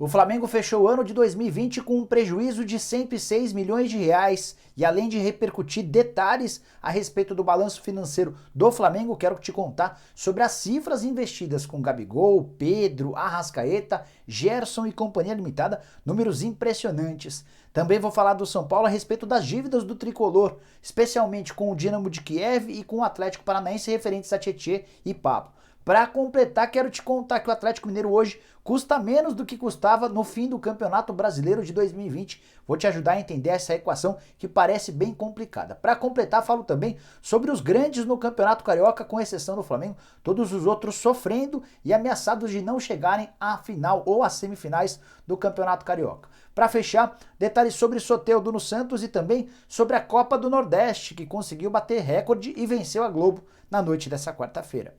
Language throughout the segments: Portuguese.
O Flamengo fechou o ano de 2020 com um prejuízo de 106 milhões de reais e além de repercutir detalhes a respeito do balanço financeiro do Flamengo, quero te contar sobre as cifras investidas com Gabigol, Pedro, Arrascaeta, Gerson e Companhia Limitada, números impressionantes. Também vou falar do São Paulo a respeito das dívidas do Tricolor, especialmente com o Dynamo de Kiev e com o Atlético Paranaense referentes a Tietê e Pablo. Para completar, quero te contar que o Atlético Mineiro hoje custa menos do que custava no fim do Campeonato Brasileiro de 2020. Vou te ajudar a entender essa equação que parece bem complicada. Para completar, falo também sobre os grandes no Campeonato Carioca, com exceção do Flamengo, todos os outros sofrendo e ameaçados de não chegarem à final ou às semifinais do Campeonato Carioca. Para fechar, detalhes sobre Soteldo no Santos e também sobre a Copa do Nordeste, que conseguiu bater recorde e venceu a Globo na noite dessa quarta-feira.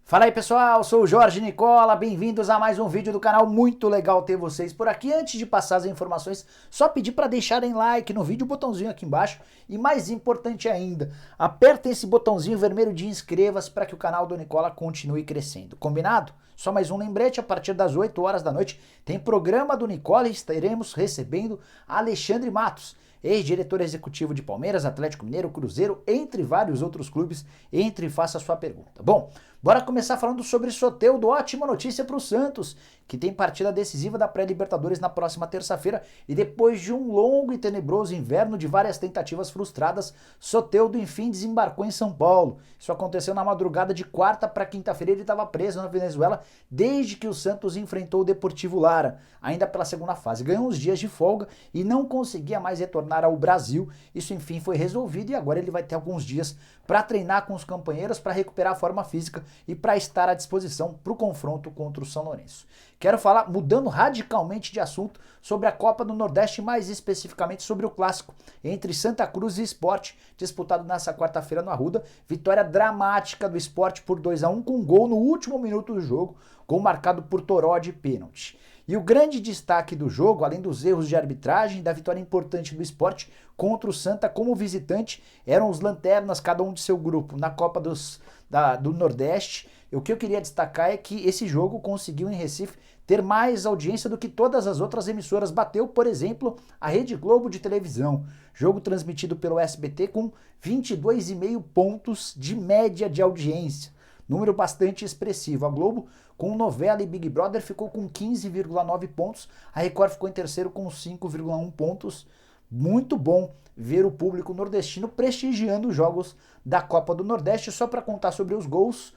Fala aí pessoal, sou o Jorge Nicola, bem-vindos a mais um vídeo do canal, muito legal ter vocês por aqui. Antes de passar as informações, só pedir para deixarem like no vídeo, o botãozinho aqui embaixo e mais importante ainda, apertem esse botãozinho vermelho de inscreva-se para que o canal do Nicola continue crescendo, combinado? Só mais um lembrete, a partir das 8 horas da noite tem programa do Nicola e estaremos recebendo Alexandre Matos, ex-diretor executivo de Palmeiras, Atlético Mineiro, Cruzeiro, entre vários outros clubes. Entre e faça a sua pergunta. Bom, bora começar falando sobre Soteldo. Ótima notícia para o Santos, que tem partida decisiva da pré-Libertadores na próxima terça-feira e depois de um longo e tenebroso inverno de várias tentativas frustradas, Soteldo enfim desembarcou em São Paulo. Isso aconteceu na madrugada de quarta para quinta-feira. Ele estava preso na Venezuela desde que o Santos enfrentou o Deportivo Lara, ainda pela segunda fase. Ganhou uns dias de folga e não conseguia mais retornar ao Brasil. Isso enfim foi resolvido e agora ele vai ter alguns dias para treinar com os companheiros, para recuperar a forma física e para estar à disposição para o confronto contra o São Lourenço. Quero falar, mudando radicalmente de assunto, sobre a Copa do Nordeste, mais especificamente sobre o clássico entre Santa Cruz e Sport, disputado nessa quarta-feira no Arruda. Vitória dramática do Sport por 2-1 com um gol no último minuto do jogo, gol marcado por Toró de pênalti. E o grande destaque do jogo, além dos erros de arbitragem, da vitória importante do Sport contra o Santa como visitante, eram os lanternas, cada um de seu grupo, na Copa do Nordeste. O que eu queria destacar é que esse jogo conseguiu em Recife ter mais audiência do que todas as outras emissoras. Bateu, por exemplo, a Rede Globo de televisão. Jogo transmitido pelo SBT com 22,5 pontos de média de audiência. Número bastante expressivo. A Globo, com novela e Big Brother, ficou com 15,9 pontos. A Record ficou em terceiro com 5,1 pontos. Muito bom ver o público nordestino prestigiando os jogos da Copa do Nordeste. Só para contar sobre os gols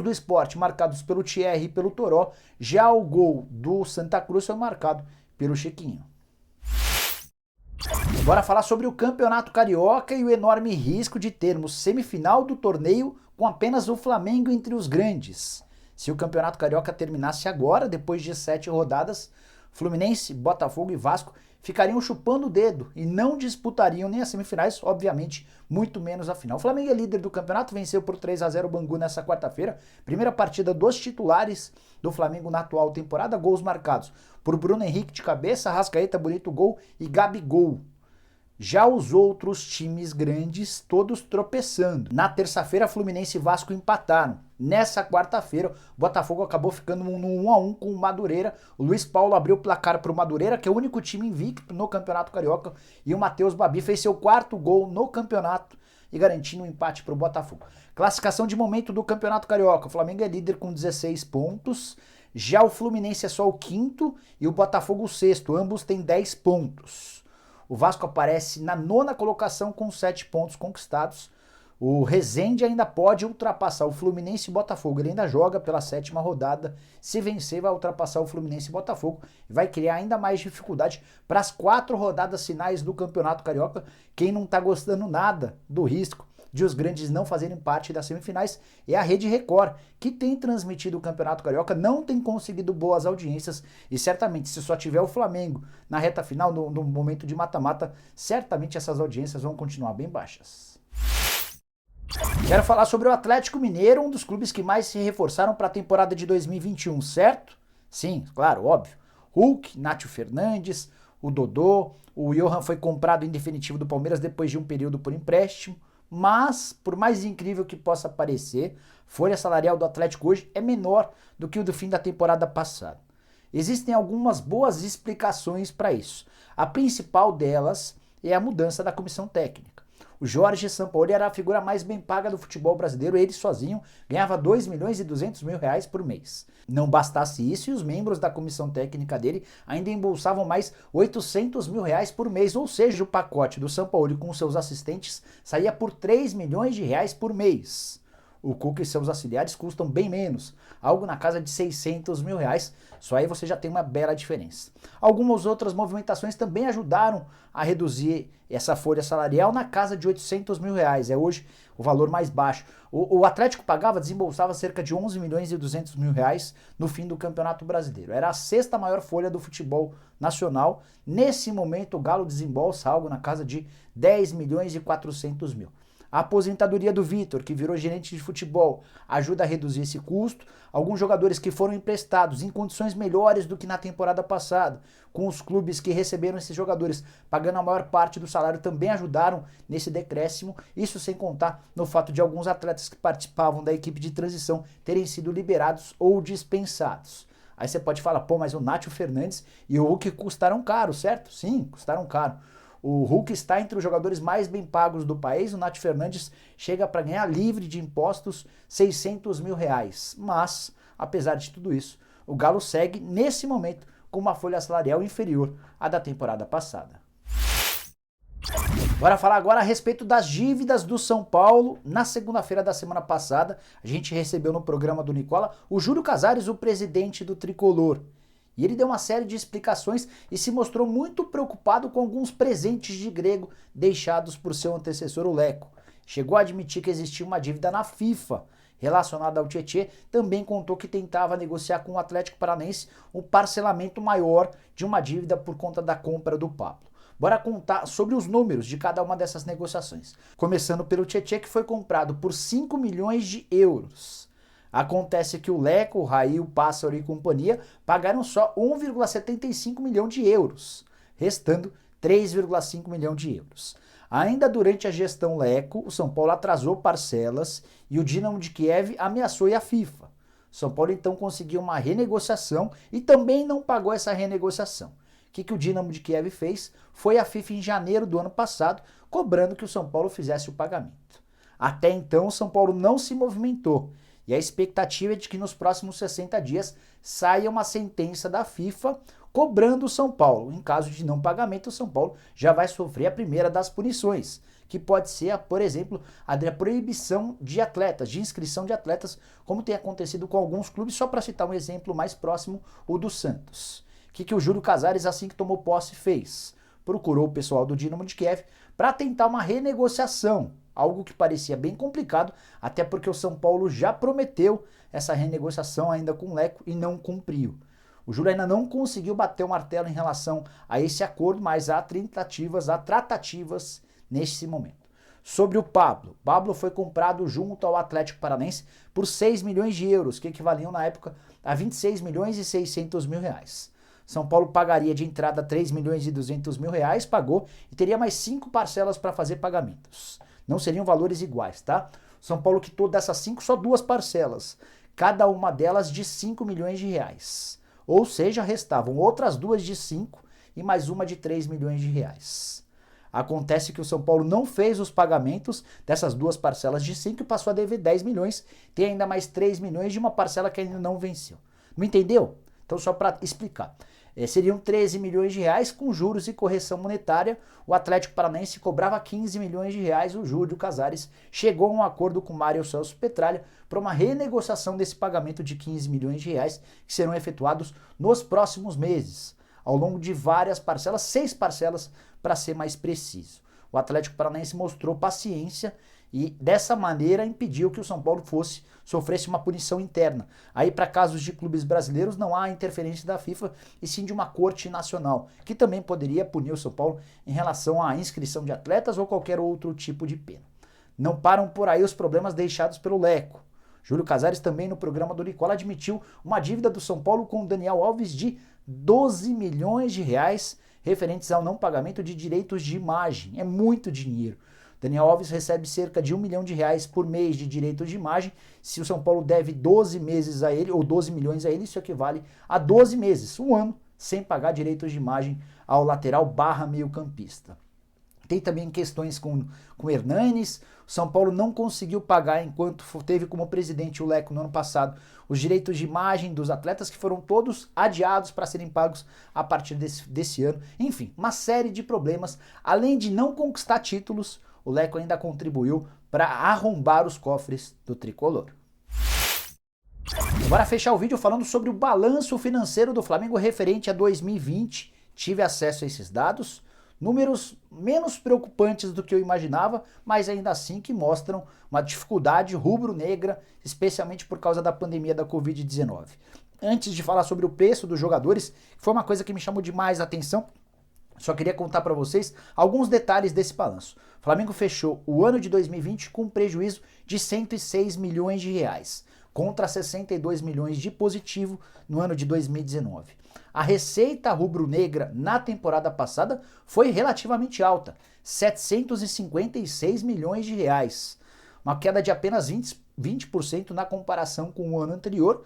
do Sport marcados pelo Thierry e pelo Toró. Já o gol do Santa Cruz foi marcado pelo Chiquinho. Bora falar sobre o Campeonato Carioca e o enorme risco de termos semifinal do torneio com apenas o Flamengo entre os grandes. Se o Campeonato Carioca terminasse agora, depois de 7 rodadas, Fluminense, Botafogo e Vasco ficariam chupando o dedo e não disputariam nem as semifinais, obviamente, muito menos a final. O Flamengo é líder do campeonato, venceu por 3-0 o Bangu nessa quarta-feira. Primeira partida dos titulares do Flamengo na atual temporada, gols marcados por Bruno Henrique de cabeça, Arrascaeta, bonito gol e Gabigol. Já os outros times grandes, todos tropeçando. Na terça-feira, Fluminense e Vasco empataram. Nessa quarta-feira, o Botafogo acabou ficando no 1-1 com o Madureira. O Luiz Paulo abriu o placar para o Madureira, que é o único time invicto no Campeonato Carioca. E o Matheus Babi fez seu quarto gol no campeonato e garantindo um empate para o Botafogo. Classificação de momento do Campeonato Carioca. O Flamengo é líder com 16 pontos. Já o Fluminense é só o quinto e o Botafogo o sexto. Ambos têm 10 pontos. O Vasco aparece na 9ª colocação com 7 pontos conquistados. O Resende ainda pode ultrapassar o Fluminense e o Botafogo. Ele ainda joga pela 7ª rodada. Se vencer, vai ultrapassar o Fluminense e o Botafogo. E vai criar ainda mais dificuldade para as 4 rodadas finais do Campeonato Carioca. Quem não está gostando nada do risco de os grandes não fazerem parte das semifinais é a Rede Record, que tem transmitido o Campeonato Carioca, não tem conseguido boas audiências e certamente se só tiver o Flamengo na reta final, no momento de mata-mata, certamente essas audiências vão continuar bem baixas. Quero falar sobre o Atlético Mineiro, um dos clubes que mais se reforçaram para a temporada de 2021, certo? Sim, claro, óbvio. Hulk, Nátio Fernandes, o Dodô, o Johan foi comprado em definitivo do Palmeiras depois de um período por empréstimo, mas, por mais incrível que possa parecer, a folha salarial do Atlético hoje é menor do que o do fim da temporada passada. Existem algumas boas explicações para isso. A principal delas é a mudança da comissão técnica. O Jorge Sampaoli era a figura mais bem paga do futebol brasileiro, ele sozinho ganhava 2 milhões e 200 mil reais por mês. Não bastasse isso, e os membros da comissão técnica dele ainda embolsavam mais 800 mil reais por mês, ou seja, o pacote do Sampaoli com seus assistentes saía por 3 milhões de reais por mês. O Cuca e seus auxiliares custam bem menos, algo na casa de 600 mil reais, só aí você já tem uma bela diferença. Algumas outras movimentações também ajudaram a reduzir essa folha salarial na casa de 800 mil reais, é hoje o valor mais baixo. O Atlético desembolsava cerca de 11 milhões e 200 mil reais no fim do Campeonato Brasileiro. Era a sexta maior folha do futebol nacional. Nesse momento o Galo desembolsa algo na casa de 10 milhões e 400 mil. A aposentadoria do Vitor, que virou gerente de futebol, ajuda a reduzir esse custo. Alguns jogadores que foram emprestados em condições melhores do que na temporada passada, com os clubes que receberam esses jogadores pagando a maior parte do salário, também ajudaram nesse decréscimo. Isso sem contar no fato de alguns atletas que participavam da equipe de transição terem sido liberados ou dispensados. Aí você pode falar, pô, mas o Nátio Fernandes e o Hulk custaram caro, certo? Sim, custaram caro. O Hulk está entre os jogadores mais bem pagos do país, o Nátio Fernandes chega para ganhar livre de impostos 600 mil reais. Mas, apesar de tudo isso, o Galo segue, nesse momento, com uma folha salarial inferior à da temporada passada. Bora falar agora a respeito das dívidas do São Paulo. Na segunda-feira da semana passada, a gente recebeu no programa do Nicola o Júlio Casares, o presidente do Tricolor. E ele deu uma série de explicações e se mostrou muito preocupado com alguns presentes de grego deixados por seu antecessor, o Leco. Chegou a admitir que existia uma dívida na FIFA relacionada ao Tietê, também contou que tentava negociar com o Atlético Paranaense um parcelamento maior de uma dívida por conta da compra do Pablo. Bora contar sobre os números de cada uma dessas negociações. Começando pelo Tietê, que foi comprado por 5 milhões de euros. Acontece que o Leco, o Raí, o Pássaro e companhia pagaram só 1,75 milhão de euros, restando 3,5 milhão de euros. Ainda durante a gestão Leco, o São Paulo atrasou parcelas e o Dinamo de Kiev ameaçou a FIFA. O São Paulo então conseguiu uma renegociação e também não pagou essa renegociação. O que o Dinamo de Kiev fez? Foi a FIFA em janeiro do ano passado, cobrando que o São Paulo fizesse o pagamento. Até então, o São Paulo não se movimentou. E a expectativa é de que nos próximos 60 dias saia uma sentença da FIFA cobrando o São Paulo. Em caso de não pagamento, o São Paulo já vai sofrer a primeira das punições, que pode ser, por exemplo, a proibição de atletas, de inscrição de atletas, como tem acontecido com alguns clubes, só para citar um exemplo mais próximo, o do Santos. O que o Júlio Casares, assim que tomou posse, fez? Procurou o pessoal do Dinamo de Kiev para tentar uma renegociação, algo que parecia bem complicado, até porque o São Paulo já prometeu essa renegociação ainda com o Leco e não cumpriu. O Júlio ainda não conseguiu bater o martelo em relação a esse acordo, mas há tratativas nesse momento. Sobre o Pablo foi comprado junto ao Atlético Paranaense por 6 milhões de euros, que equivaliam na época a 26 milhões e 600 mil reais. São Paulo pagaria de entrada 3 milhões e 200 mil reais, pagou, e teria mais 5 parcelas para fazer pagamentos. Não seriam valores iguais, tá? São Paulo quitou dessas 5 só 2 parcelas, cada uma delas de 5 milhões de reais. Ou seja, restavam outras 2 de 5 e mais uma de 3 milhões de reais. Acontece que o São Paulo não fez os pagamentos dessas 2 parcelas de 5 e passou a dever 10 milhões, tem ainda mais 3 milhões de uma parcela que ainda não venceu. Não entendeu? Então só para explicar. Seriam 13 milhões de reais com juros e correção monetária. O Atlético Paranaense cobrava 15 milhões de reais. O Júlio Casares chegou a um acordo com Mário Celso Petralha para uma renegociação desse pagamento de 15 milhões de reais que serão efetuados nos próximos meses, ao longo de várias parcelas, 6 parcelas para ser mais preciso. O Atlético Paranaense mostrou paciência e dessa maneira impediu que o São Paulo sofresse uma punição interna. Aí para casos de clubes brasileiros não há interferência da FIFA e sim de uma corte nacional, que também poderia punir o São Paulo em relação à inscrição de atletas ou qualquer outro tipo de pena. Não param por aí os problemas deixados pelo Leco. Júlio Casares também no programa do Nicola admitiu uma dívida do São Paulo com o Daniel Alves de 12 milhões de reais referentes ao não pagamento de direitos de imagem. É muito dinheiro. Daniel Alves recebe cerca de R$1 milhão por mês de direitos de imagem. Se o São Paulo deve 12 meses a ele, ou 12 milhões a ele, isso equivale a 12 meses, um ano, sem pagar direitos de imagem ao lateral / meio-campista. Tem também questões com Hernanes. O São Paulo não conseguiu pagar, enquanto teve como presidente o Leco no ano passado, os direitos de imagem dos atletas, que foram todos adiados para serem pagos a partir desse ano. Enfim, uma série de problemas. Além de não conquistar títulos, o Leco ainda contribuiu para arrombar os cofres do tricolor. Bora fechar o vídeo falando sobre o balanço financeiro do Flamengo referente a 2020. Tive acesso a esses dados. Números menos preocupantes do que eu imaginava, mas ainda assim que mostram uma dificuldade rubro-negra, especialmente por causa da pandemia da Covid-19. Antes de falar sobre o preço dos jogadores, foi uma coisa que me chamou demais a atenção, só queria contar para vocês alguns detalhes desse balanço. O Flamengo fechou o ano de 2020 com um prejuízo de R$106 milhões, contra 62 milhões de positivo no ano de 2019. A receita rubro-negra na temporada passada foi relativamente alta, 756 milhões de reais, uma queda de apenas 20% na comparação com o ano anterior,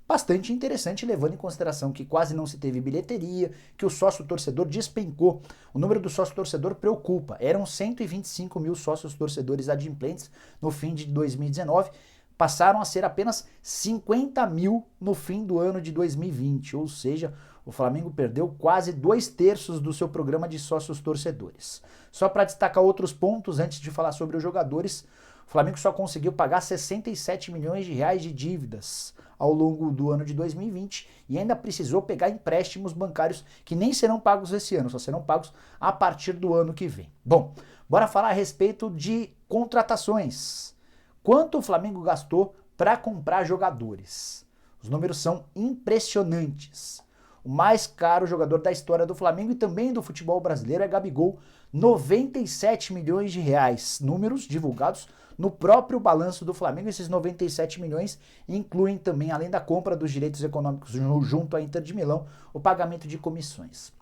bastante interessante levando em consideração que quase não se teve bilheteria, que o sócio-torcedor despencou. O número do sócio-torcedor preocupa, eram 125 mil sócios-torcedores adimplentes no fim de 2019, passaram a ser apenas 50 mil no fim do ano de 2020, ou seja, o Flamengo perdeu quase 2/3 do seu programa de sócios torcedores. Só para destacar outros pontos antes de falar sobre os jogadores, o Flamengo só conseguiu pagar 67 milhões de reais de dívidas ao longo do ano de 2020 e ainda precisou pegar empréstimos bancários que nem serão pagos esse ano, só serão pagos a partir do ano que vem. Bom, bora falar a respeito de contratações. Quanto o Flamengo gastou para comprar jogadores? Os números são impressionantes. O mais caro jogador da história do Flamengo e também do futebol brasileiro é Gabigol, 97 milhões de reais. Números divulgados no próprio balanço do Flamengo. Esses 97 milhões incluem também, além da compra dos direitos econômicos junto à Inter de Milão, o pagamento de comissões.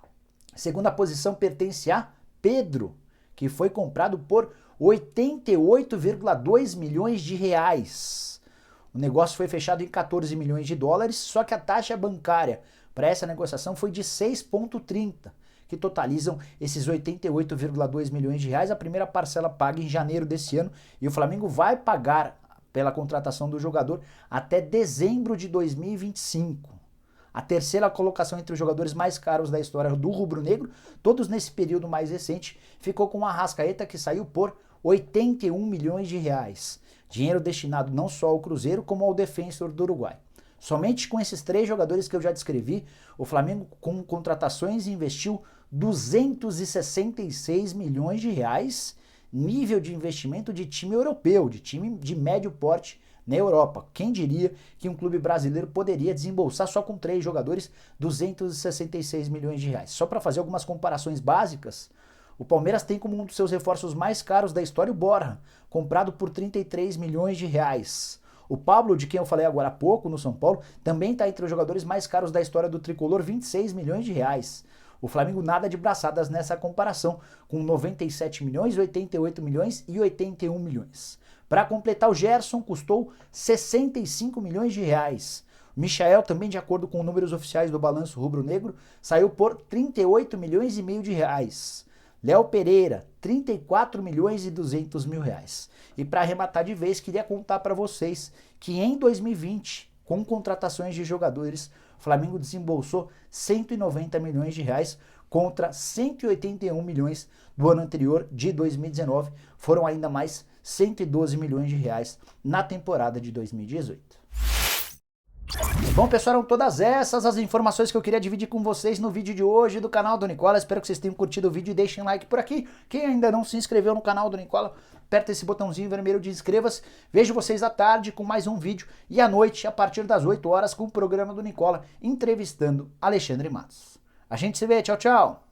A segunda posição pertence a Pedro, que foi comprado por 88,2 milhões de reais. O negócio foi fechado em 14 milhões de dólares, só que a taxa bancária para essa negociação foi de 6,30, que totalizam esses 88,2 milhões de reais. A primeira parcela paga em janeiro desse ano e o Flamengo vai pagar pela contratação do jogador até dezembro de 2025. A terceira colocação entre os jogadores mais caros da história do rubro-negro, todos nesse período mais recente, ficou com o Arrascaeta, que saiu por 81 milhões de reais. Dinheiro destinado não só ao Cruzeiro, como ao Defensor do Uruguai. Somente com esses 3 jogadores que eu já descrevi, o Flamengo com contratações investiu 266 milhões de reais, nível de investimento de time europeu, de time de médio porte na Europa. Quem diria que um clube brasileiro poderia desembolsar só com 3 jogadores 266 milhões de reais? Só para fazer algumas comparações básicas, o Palmeiras tem como um dos seus reforços mais caros da história o Borja, comprado por 33 milhões de reais. O Pablo, de quem eu falei agora há pouco, no São Paulo, também está entre os jogadores mais caros da história do tricolor, 26 milhões de reais. O Flamengo nada de braçadas nessa comparação, com 97 milhões, 88 milhões e 81 milhões. Para completar, o Gerson custou 65 milhões de reais. O Michael, também de acordo com números oficiais do balanço rubro-negro, saiu por 38 milhões e meio de reais. Léo Pereira, 34 milhões e 200 mil reais. E para arrematar de vez, queria contar para vocês que em 2020, com contratações de jogadores, o Flamengo desembolsou 190 milhões de reais contra 181 milhões do ano anterior, de 2019. Foram ainda mais 112 milhões de reais na temporada de 2018. Bom, pessoal, eram todas essas as informações que eu queria dividir com vocês no vídeo de hoje do canal do Nicola. Espero que vocês tenham curtido o vídeo e deixem um like por aqui. Quem ainda não se inscreveu no canal do Nicola, aperta esse botãozinho vermelho de inscreva-se. Vejo vocês à tarde com mais um vídeo e à noite, a partir das 8 horas, com o programa do Nicola, entrevistando Alexandre Matos. A gente se vê, tchau, tchau!